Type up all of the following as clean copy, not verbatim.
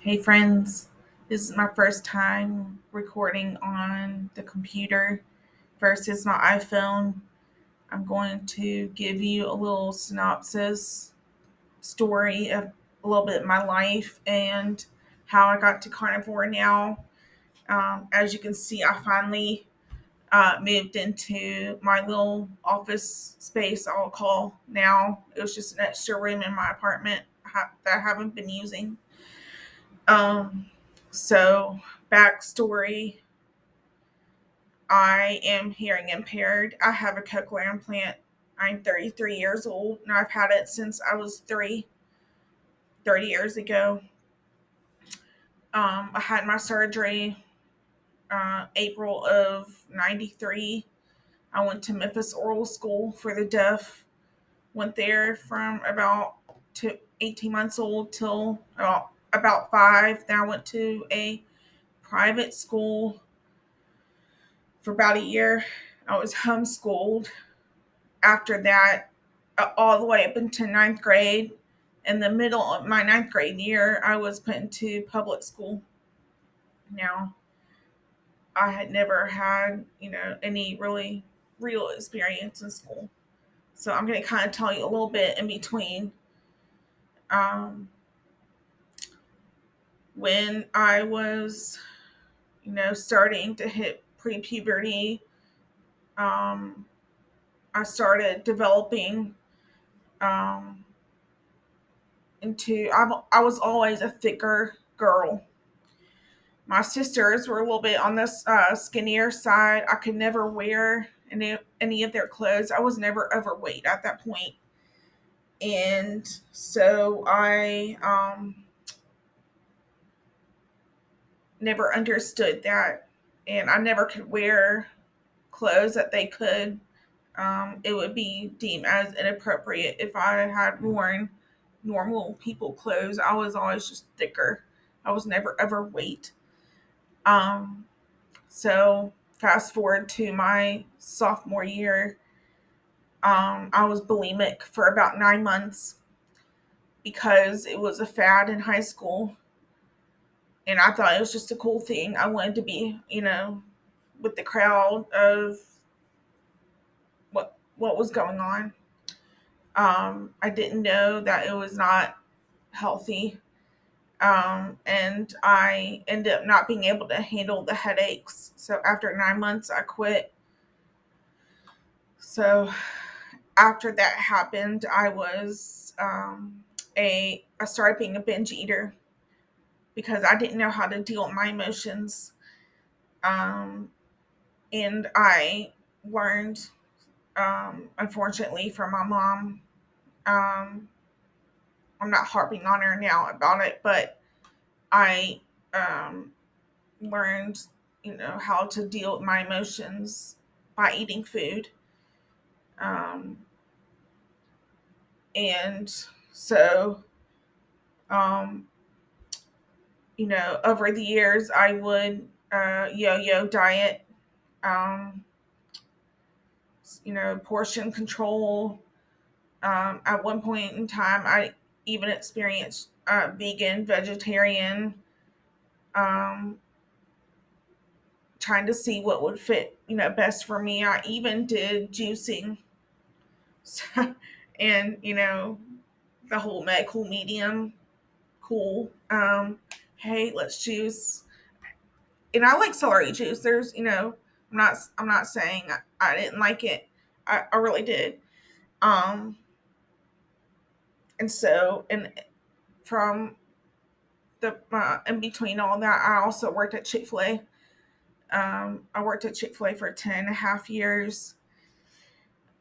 Hey friends, this is my first time recording on the computer versus my iPhone. I'm going to give you a little synopsis story of a little bit of my life and how I got to Carnivore now. As you can see, I finally moved into my little office space, I'll call now. It was just an extra room in my apartment that I haven't been using. Um, so, backstory, I am hearing impaired. I have a cochlear implant. I'm 33 years old and I've had it since I was 30 years ago. I had my surgery April of 93. I went to Memphis Oral School for the Deaf. Went there from about 18 months old till about 5. Then I went to a private school for about a year. I was homeschooled after that, all the way up into ninth grade. In the middle of my ninth grade year, I was put into public school. Now, I had never had, any really real experience in school. So I'm going to kind of tell you a little bit in between. Um, when I was, starting to hit pre-puberty, um, I started developing um, I was always a thicker girl. My sisters were a little bit on this skinnier side. I could never wear any of their clothes. I was never overweight at that point. And so I never understood that. And I never could wear clothes that they could. It would be deemed as inappropriate if I had worn normal people clothes. I was always just thicker. I was never overweight. Um, so fast forward to my sophomore year, I was bulimic for about 9 months because it was a fad in high school, and I thought it was just a cool thing. I wanted to be, with the crowd of what was going on. I didn't know that it was not healthy. And I ended up not being able to handle the headaches. So after 9 months, I quit. So after that happened, I started being a binge eater because I didn't know how to deal with my emotions. Um, and I learned, unfortunately, from my mom. Um, I'm not harping on her now about it, but I um, learned, how to deal with my emotions by eating food. Um, and so, um, over the years, I would yo-yo diet, um, portion control. At one point in time, I even experienced vegan, vegetarian, um, trying to see what would fit, best for me. I even did juicing. And, the whole medical medium, cool. Hey, let's juice. And I like celery juice. I'm not saying I didn't like it. I really did. Um, and from the in between all that, I also worked at Chick-fil-A. I worked at Chick-fil-A for 10.5 years.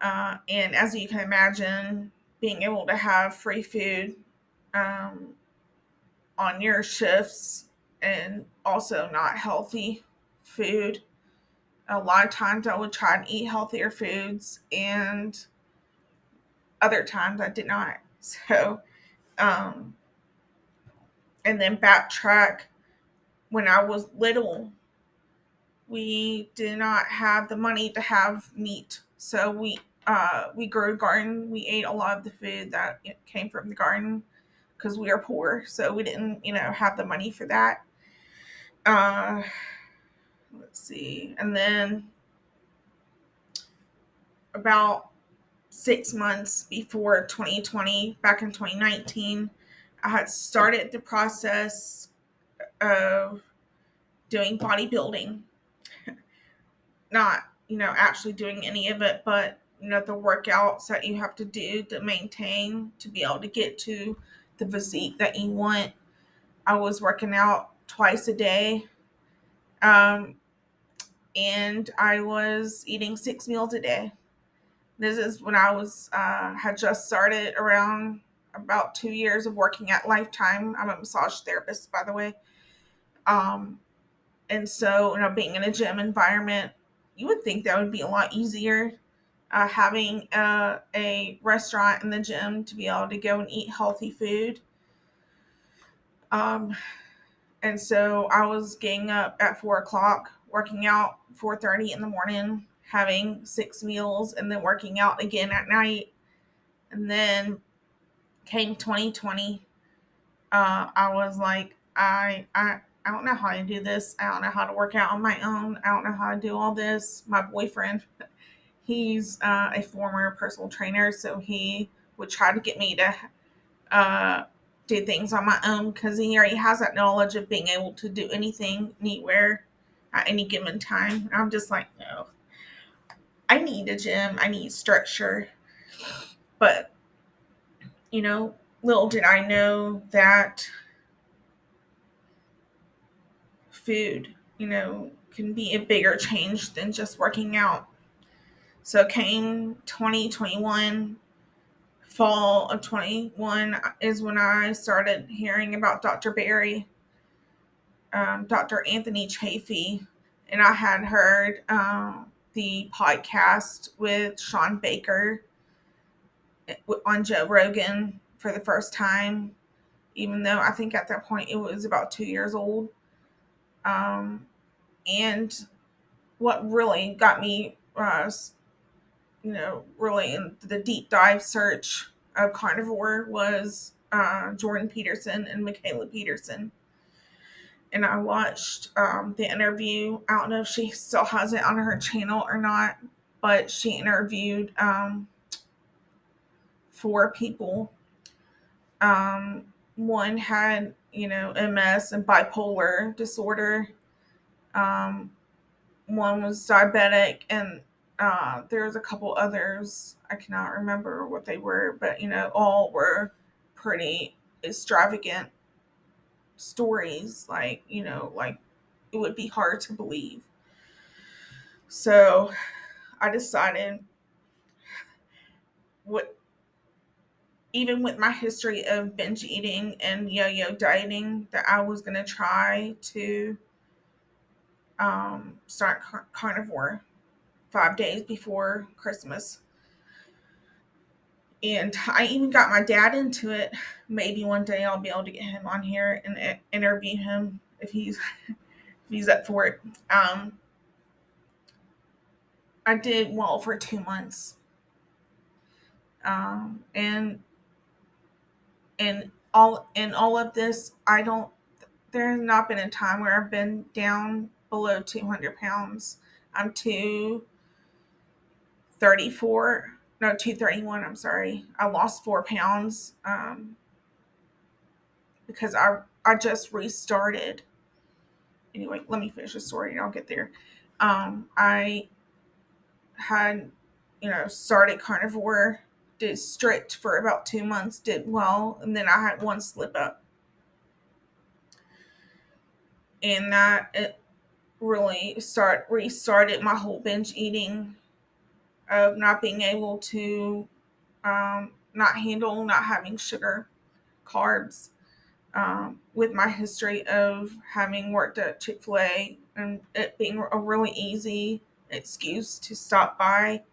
And as you can imagine, being able to have free food um, on your shifts and also not healthy food. A lot of times I would try and eat healthier foods, and other times I did not. So, um, and then backtrack, when I was little, we did not have the money to have meat. So we grew a garden. We ate a lot of the food that came from the garden. because we were poor, so we didn't, have the money for that. Uh, let's see. And then about 6 months before 2020, back in 2019, I had started the process of doing bodybuilding. Not, actually doing any of it, but, the workouts that you have to do to maintain to be able to get to the physique that you want. I was working out twice a day. Um, and I was eating 6 meals a day. This is when I was had just started around about 2 years of working at Lifetime. I'm a massage therapist, by the way. Um, and so, being in a gym environment, you would think that would be a lot easier. Having a restaurant in the gym to be able to go and eat healthy food. Um, and so I was getting up at 4 o'clock, working out 4:30 in the morning, having 6 meals, and then working out again at night. And then came 2020. I was like, I don't know how to do this. I don't know how to work out on my own. I don't know how to do all this. My boyfriend, he's a former personal trainer, so he would try to get me to uh, do things on my own because he already has that knowledge of being able to do anything, anywhere, at any given time. I'm just like, no, I need a gym. I need structure. But, little did I know that food, can be a bigger change than just working out. So came 2021, fall of 21 is when I started hearing about Dr. Barry, Dr. Anthony Chafee, and I had heard the podcast with Sean Baker on Joe Rogan for the first time, even though I think at that point it was about 2 years old. And what really got me, really in the deep dive search of carnivore was Jordan Peterson and Michaela Peterson. And I watched the interview. I don't know if she still has it on her channel or not, but she interviewed 4 people. One had, MS and bipolar disorder. Um, One was diabetic, and there was a couple others. I cannot remember what they were, but all were pretty extravagant stories. Like it would be hard to believe. So I decided, what even with my history of binge eating and yo-yo dieting, that I was gonna try to start carnivore 5 days before Christmas. And I even got my dad into it. Maybe one day I'll be able to get him on here and interview him if he's up for it. I did well for 2 months, and all of this, I don't. There has not been a time where I've been down below 200 pounds. I'm 234. No, 231. I'm sorry. I lost 4 pounds because I just restarted. Anyway, let me finish the story and I'll get there. I had, started carnivore, did strict for about 2 months, did well, and then I had one slip up. And that it really restarted my whole binge eating of not being able to not handle not having sugar, carbs, with my history of having worked at Chick-fil-A and it being a really easy excuse to stop by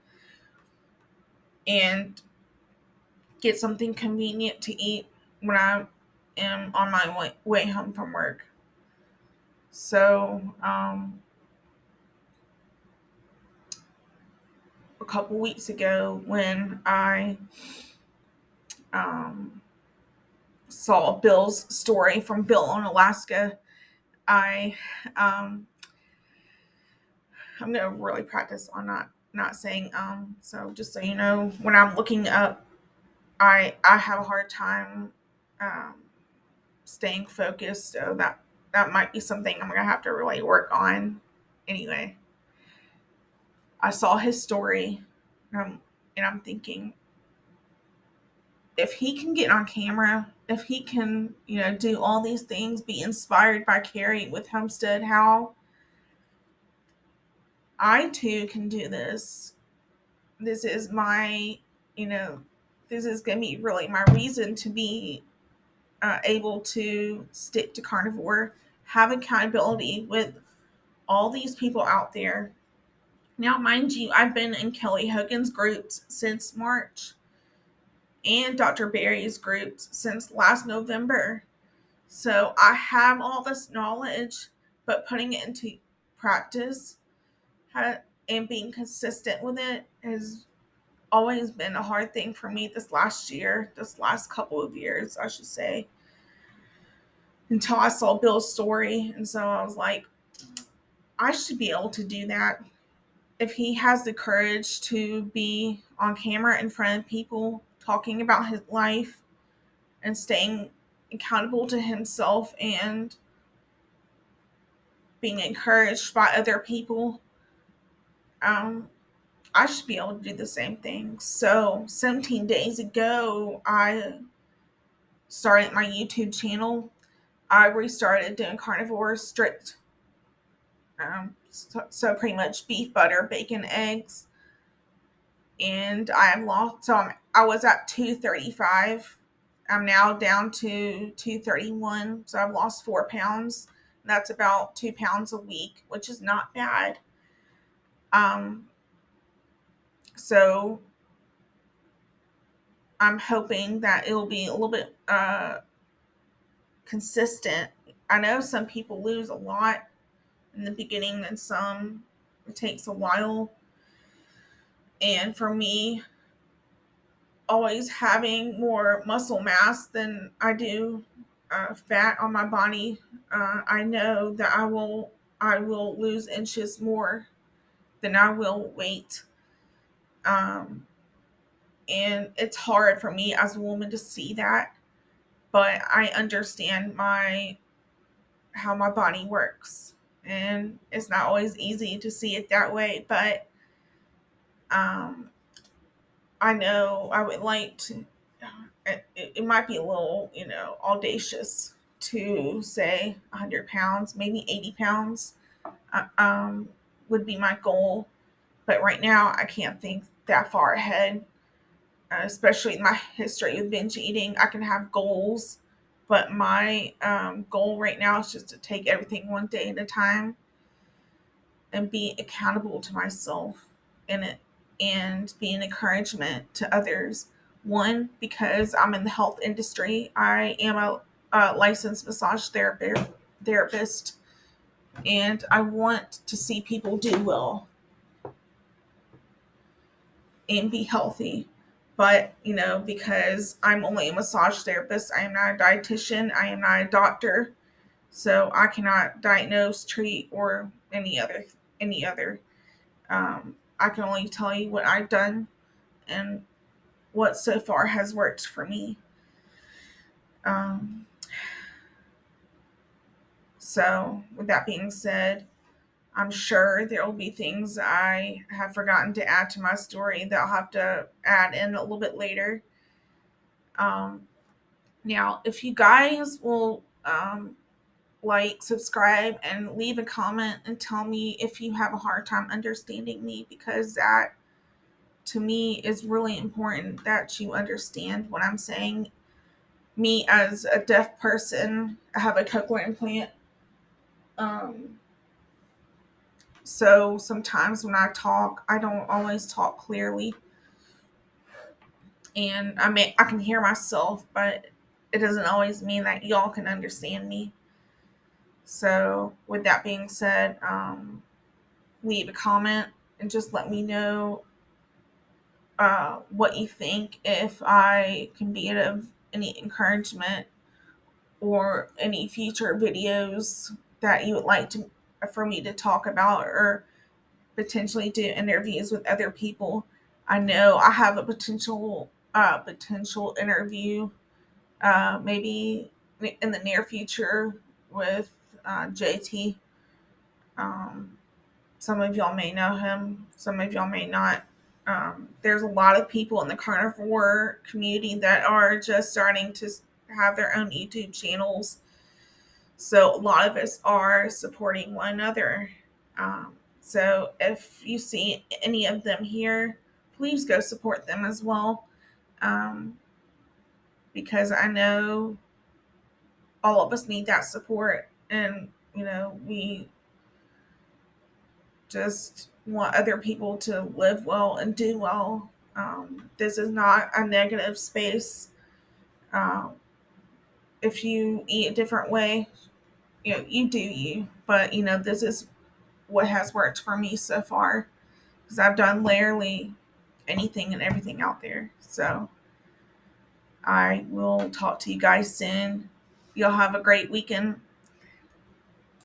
and get something convenient to eat when I am on my way home from work. So, a couple weeks ago, when I saw Bill's story from Bill in Alaska, I um, I'm gonna really practice on not saying So just so you know, when I'm looking up, I have a hard time um, staying focused. So that might be something I'm gonna have to really work on. Anyway, I saw his story, and I'm thinking, if he can get on camera, if he can, do all these things, be inspired by Carrie with Homestead, how I too can do this. This is my, you know, this is going to be really my reason to be able to stick to carnivore, have accountability with all these people out there. Now, mind you, I've been in Kelly Hogan's groups since March and Dr. Barry's groups since last November. So I have all this knowledge, but putting it into practice and being consistent with it has always been a hard thing for me this last couple of years, I should say, until I saw Bill's story. And so I was like, I should be able to do that. If he has the courage to be on camera in front of people talking about his life and staying accountable to himself and being encouraged by other people, um, I should be able to do the same thing. So 17 days ago, I started my YouTube channel. I restarted doing carnivore strict. So pretty much beef, butter, bacon, eggs. And I am lost. I was at 235. I'm now down to 231. So I've lost 4 pounds. That's about 2 pounds a week, which is not bad. Um, so I'm hoping that it will be a little bit consistent. I know some people lose a lot in the beginning and some it takes a while. And for me, always having more muscle mass than I do fat on my body, I know that I will lose inches more than I will weight. Um, and it's hard for me as a woman to see that, but I understand my how my body works, and it's not always easy to see it that way. But um, I know I would like to. It might be a little, audacious to say 100 pounds, maybe 80 pounds would be my goal. But right now, I can't think that far ahead, especially in my history with binge eating. I can have goals, but my goal right now is just to take everything one day at a time and be accountable to myself in it and be an encouragement to others. One, because I'm in the health industry, I am a licensed massage therapist, and I want to see people do well and be healthy. But, because I'm only a massage therapist, I am not a dietitian, I am not a doctor, so I cannot diagnose, treat, or any other. I can only tell you what I've done and what so far has worked for me. Um, so, with that being said, I'm sure there will be things I have forgotten to add to my story that I'll have to add in a little bit later. Um, Now, if you guys will like, subscribe, and leave a comment and tell me if you have a hard time understanding me, because that to me is really important that you understand what I'm saying. Me as a deaf person, I have a cochlear implant. Um, so sometimes when I talk, I don't always talk clearly, and I can hear myself, but it doesn't always mean that y'all can understand me. So with that being said, leave a comment and just let me know what you think, if I can be of any encouragement or any future videos that you would like to for me to talk about, or potentially do interviews with other people. I know I have a potential interview, maybe in the near future with JT. Um, some of y'all may know him, some of y'all may not. There's a lot of people in the carnivore community that are just starting to have their own YouTube channels. So a lot of us are supporting one another. So if you see any of them here, please go support them as well. Um, because I know all of us need that support. And, we just want other people to live well and do well. This is not a negative space. Um, if you eat a different way, you do you. But, this is what has worked for me so far, because I've done literally anything and everything out there. So I will talk to you guys soon. Y'all have a great weekend.